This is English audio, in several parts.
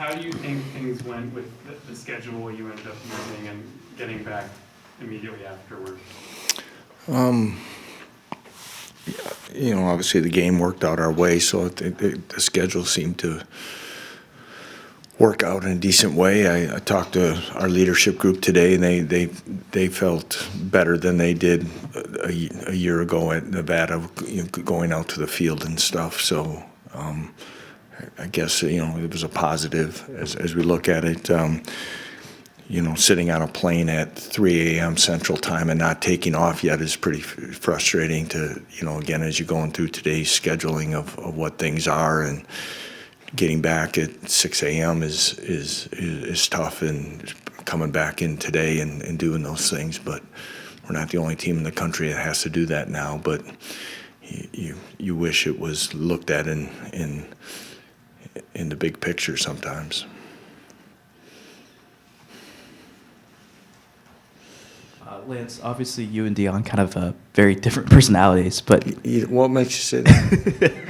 how do you think things went with the schedule you ended up using and getting back immediately afterward? Obviously the game worked out our way, so the schedule seemed to work out in a decent way. I talked to our leadership group today, and they felt better than they did a year ago at Nevada, going out to the field and stuff. So I guess it was a positive as we look at it. Sitting on a plane at 3 a.m. Central Time and not taking off yet is pretty frustrating to, again, as you're going through today's scheduling of what things are, and getting back at 6 a.m. is tough, and coming back in today and doing those things. But we're not the only team in the country that has to do that now. But you wish it was looked at in the big picture sometimes. Lance, obviously you and Deion kind of very different personalities, but What makes you say that?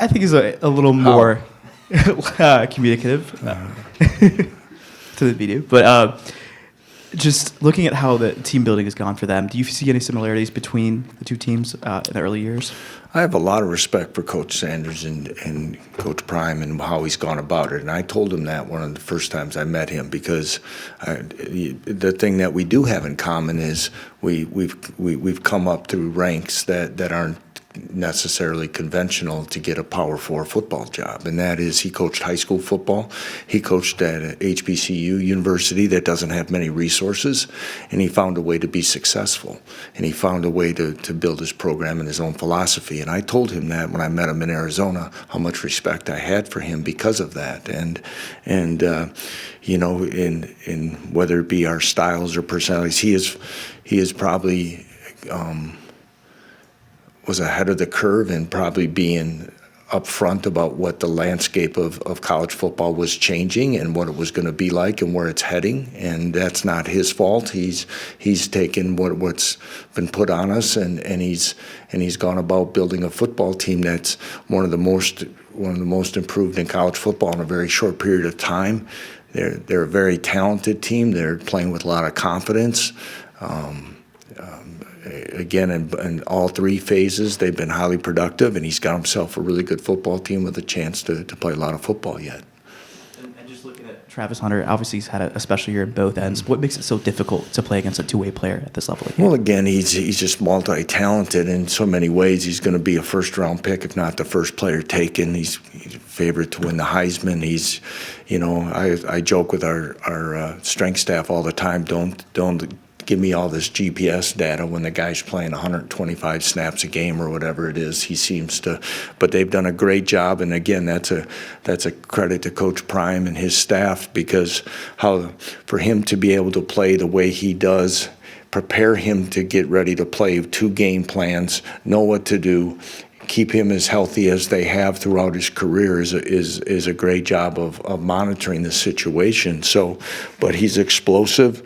I think he's a little more communicative to the video. But just looking at how the team building has gone for them, do you see any similarities between the two teams in the early years? I have a lot of respect for Coach Sanders and Coach Prime and how he's gone about it. And I told him that one of the first times I met him, because the thing that we do have in common is we've come up through ranks that aren't necessarily conventional to get a Power 4 football job, and that is he coached high school football. He coached at a HBCU university that doesn't have many resources, and he found a way to be successful, and he found a way to build his program and his own philosophy. And I told him that when I met him in Arizona, how much respect I had for him because of that. And in whether it be our styles or personalities, he is probably was ahead of the curve in probably being upfront about what the landscape of college football was changing and what it was going to be like and where it's heading. And that's not his fault. He's taken what's been put on us, and he's gone about building a football team that's one of the most improved in college football in a very short period of time. They're a very talented team. They're playing with a lot of confidence. Again, in all three phases, they've been highly productive, and he's got himself a really good football team with a chance to play a lot of football yet. And just looking at Travis Hunter, obviously he's had a special year in both ends. What makes it so difficult to play against a two-way player at this level? Well, again, he's just multi-talented in so many ways. He's going to be a first-round pick, if not the first player taken. He's a favorite to win the Heisman. He's, I joke with our strength staff all the time. Don't give me all this GPS data when the guy's playing 125 snaps a game or whatever it is. He seems to, but they've done a great job. And again, that's a credit to Coach Prime and his staff, because for him to be able to play the way he does, prepare him to get ready to play 2 game plans, know what to do, keep him as healthy as they have throughout his career is a great job of monitoring the situation. So, but he's explosive.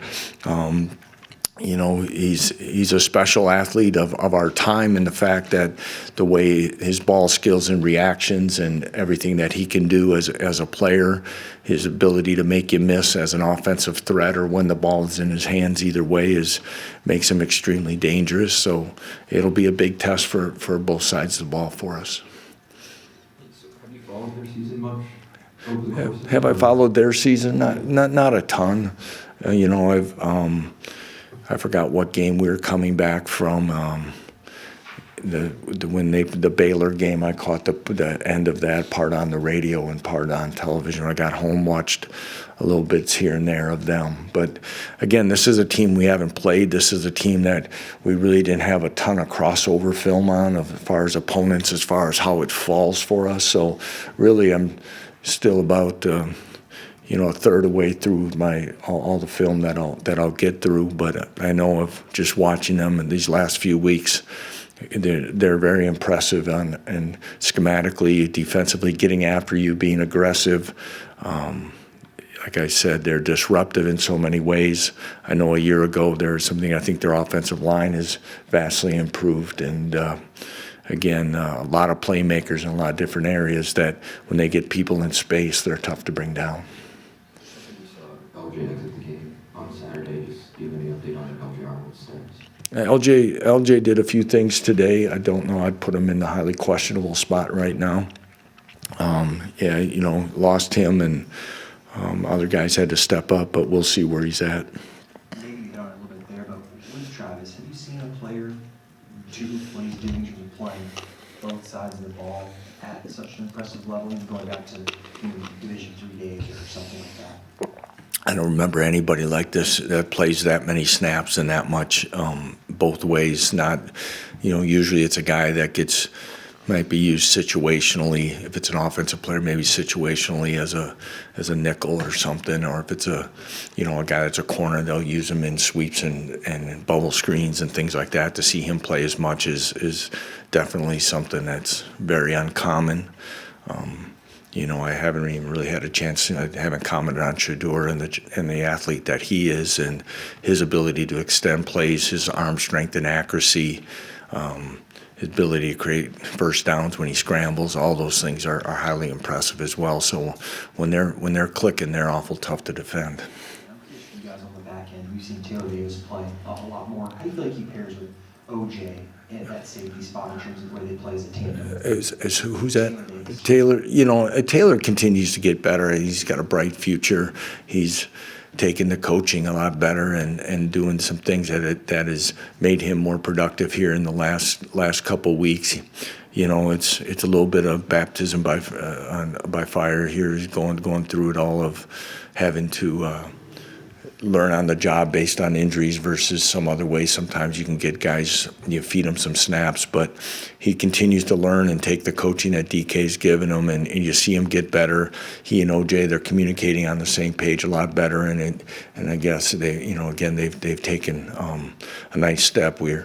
He's a special athlete of our time, and the fact that the way his ball skills and reactions and everything that he can do as a player, his ability to make you miss as an offensive threat or when the ball is in his hands, either way makes him extremely dangerous. So it'll be a big test for both sides of the ball for us. Have you followed their season much? Have I followed their season? Not a ton. I forgot what game we were coming back from. The Baylor game, I caught the end of that, part on the radio and part on television. When I got home, watched a little bits here and there of them. But again, this is a team we haven't played. This is a team that we really didn't have a ton of crossover film on as far as opponents, as far as how it falls for us. So really, I'm still about a third of the way through all the film that I'll get through. But I know of just watching them in these last few weeks, they're very impressive and schematically, defensively, getting after you, being aggressive. Like I said, they're disruptive in so many ways. I know a year ago there was something, I think their offensive line is vastly improved, and again, a lot of playmakers in a lot of different areas that when they get people in space, they're tough to bring down. We saw LJ exit the game on Saturday. Just give any update on LJ Arnold's status. LJ did a few things today. I don't know. I'd put him in the highly questionable spot right now. Yeah, lost him, and other guys had to step up, but we'll see where he's at. Maybe you hit on it a little bit there, but with Travis, have you seen a player do what he's doing in terms of playing both sides of the ball at such an impressive level, going back to Division III days or something like that? I don't remember anybody like this that plays that many snaps and that much both ways. Not, usually it's a guy that might be used situationally. If it's an offensive player, maybe situationally as a nickel or something. Or if it's a guy that's a corner, they'll use him in sweeps and bubble screens and things like that. To see him play as much is definitely something that's very uncommon. I haven't even really had a chance. I haven't commented on Shedeur and the athlete that he is, and his ability to extend plays, his arm strength and accuracy, his ability to create first downs when he scrambles. All those things are highly impressive as well. So when they're clicking, they're awful tough to defend. You guys on the back end, we've seen Taylor Davis play a lot more. How do you feel like he pairs with OJ at that safety spot in terms of the way they play as a tandem? Who's that? Taylor. Taylor continues to get better. He's got a bright future. He's taking the coaching a lot better and doing some things that has made him more productive here in the last couple weeks. It's a little bit of baptism by fire here. He's going through it all of having to learn on the job based on injuries versus some other way. Sometimes you can get guys, you feed them some snaps, but he continues to learn and take the coaching that DK's given him, and you see him get better. He and OJ, they're communicating on the same page a lot better, and I guess they've taken a nice step. We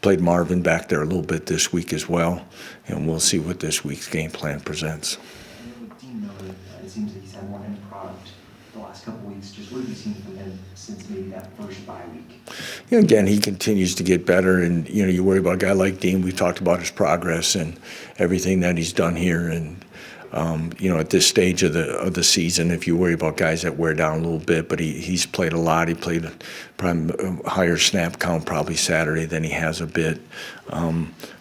played Marvin back there a little bit this week as well, and we'll see what this week's game plan presents. And with Dean Miller, it seems like he's had more end product the last couple weeks. Just what have you seen from him since maybe that first bye week? Again, he continues to get better, and you worry about a guy like Dean. We've talked about his progress and everything that he's done here, and at this stage of the season, if you worry about guys that wear down a little bit, but he's played a lot. He played probably a higher snap count probably Saturday than he has a bit.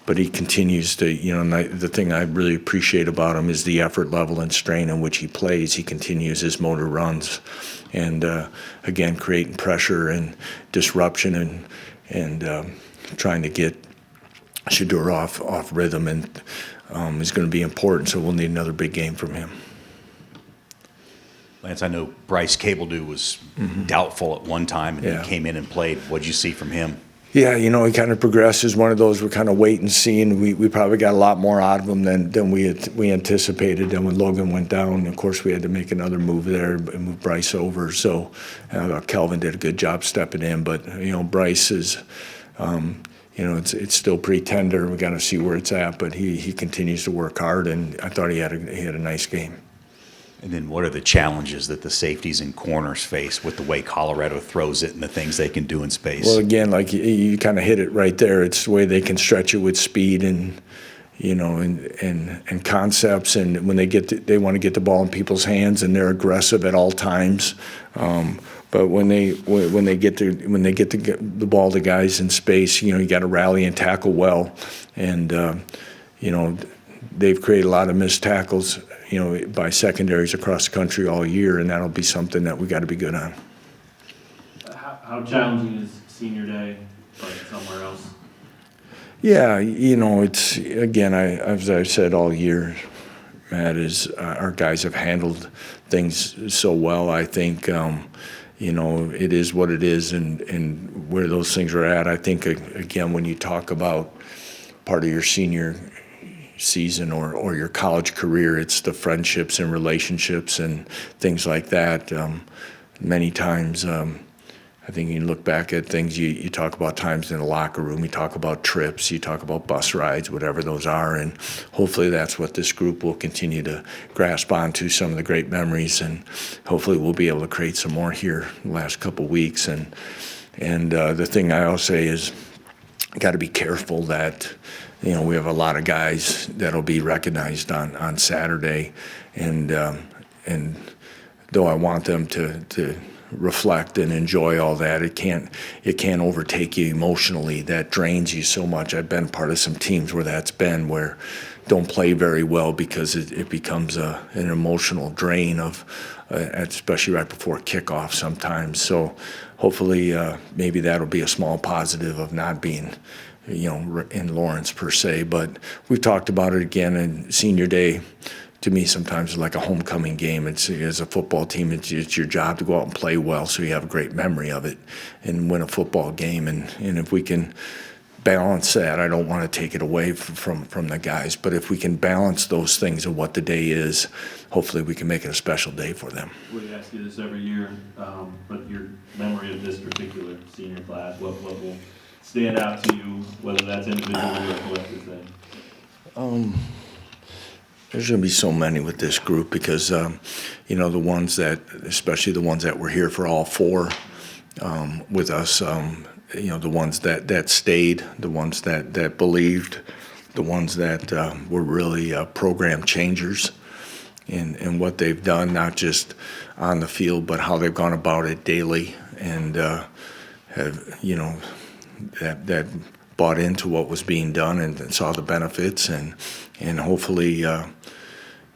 But he continues to, and the thing I really appreciate about him is the effort level and strain in which he plays. He continues his motor runs, and again, creating pressure and disruption and trying to get Shedeur off rhythm, and is going to be important. So we'll need another big game from him. Lance, I know Bryce Cabledew was doubtful at one time, and he came in and played. What did you see from him? Yeah, he kind of progresses. One of those we're kind of wait and see, and we probably got a lot more out of him than we anticipated. Then when Logan went down, of course, we had to make another move there and move Bryce over. So Kelvin did a good job stepping in, but Bryce is, it's still pretty tender. We got to see where it's at, but he continues to work hard, and I thought he had a nice game. And then what are the challenges that the safeties and corners face with the way Colorado throws it and the things they can do in space? Well, again, like you kind of hit it right there. It's the way they can stretch it with speed and and concepts, and when they want to get the ball in people's hands, and they're aggressive at all times. But when they get the ball to guys in space, you got to rally and tackle well, and they've created a lot of missed tackles, by secondaries across the country all year, and that'll be something that we got to be good on. How challenging is senior day, like somewhere else? Yeah, it's again, as I've said all year, Matt, is our guys have handled things so well. I think it is what it is, and where those things are at. I think again, when you talk about part of your senior season or your college career, it's the friendships and relationships and things like that. Many times, I think you look back at things, you talk about times in the locker room, you talk about trips, you talk about bus rides, whatever those are, and hopefully that's what this group will continue to grasp onto, some of the great memories, and hopefully we'll be able to create some more here in the last couple weeks. And the thing I'll say is, got to be careful that, we have a lot of guys that'll be recognized on Saturday, and though I want them to reflect and enjoy all that, it can't overtake you emotionally. That drains you so much. I've been part of some teams where that's been, where don't play very well because it becomes an emotional drain of, especially right before kickoff sometimes. So hopefully maybe that'll be a small positive of not being, in Lawrence per se. But we've talked about it again, and senior day to me sometimes is like a homecoming game. It's, as a football team, it's your job to go out and play well so you have a great memory of it and win a football game. And if we can balance that, I don't want to take it away from the guys, but if we can balance those things of what the day is, hopefully we can make it a special day for them. We ask you this every year, but your memory of this particular senior class, what will stand out to you, whether that's individually or collectively? There's going to be so many with this group because, the ones that, especially the ones that were here for all four with us, the ones that stayed, the ones that believed, the ones that were really program changers in what they've done, not just on the field, but how they've gone about it daily, and have, that bought into what was being done and saw the benefits, and hopefully,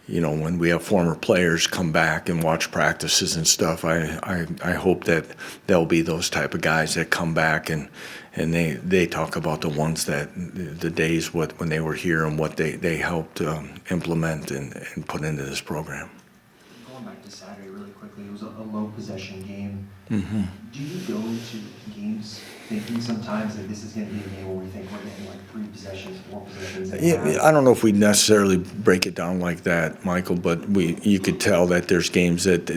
when we have former players come back and watch practices and stuff, I hope that there'll be those type of guys that come back and they talk about the ones that the days when they were here and what they helped implement and put into this program. Going back to Saturday really quickly, it was a low possession game. Mm-hmm. Do you go into games thinking sometimes that this is going to be a game where we think we're getting like 3 possessions, 4 possessions? Yeah, I don't know if we necessarily break it down like that, Michael, but you could tell that there's games that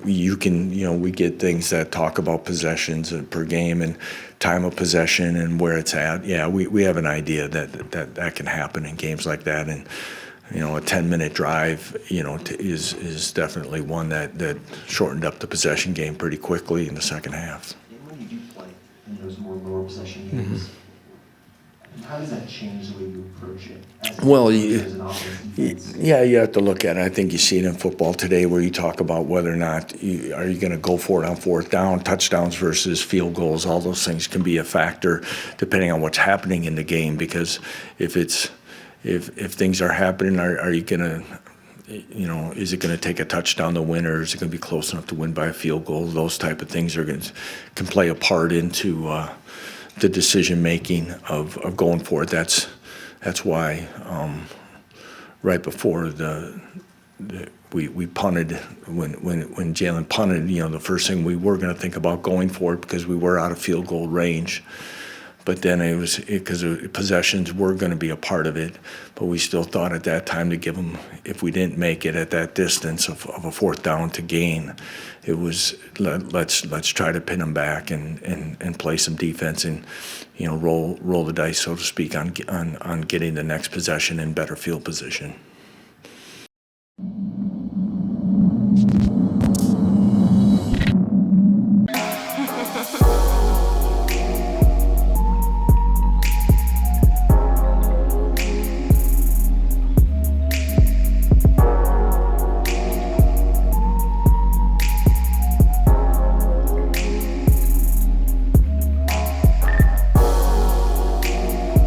we get things that talk about possessions per game and time of possession and where it's at. Yeah, we have an idea that can happen in games like that, and a 10-minute drive, is definitely one that shortened up the possession game pretty quickly in the second half. And when you do play in those more lower possession games, how does that change the way you approach it? As an offense, defense? Yeah, you have to look at it. I think you see it in football today where you talk about whether or not are you going to go for it on fourth down, touchdowns versus field goals. All those things can be a factor depending on what's happening in the game, because if things are happening, are you going to, is it going to take a touchdown to win, or is it going to be close enough to win by a field goal? Those type of things can play a part into the decision making of going for it. That's why right before we punted, when Jalen punted, the first thing we were going to think about going for it because we were out of field goal range. But then it was because possessions were going to be a part of it, but we still thought at that time to give them, if we didn't make it at that distance of a fourth down to gain, it was let's try to pin them back and play some defense and roll the dice, so to speak, on getting the next possession in better field position.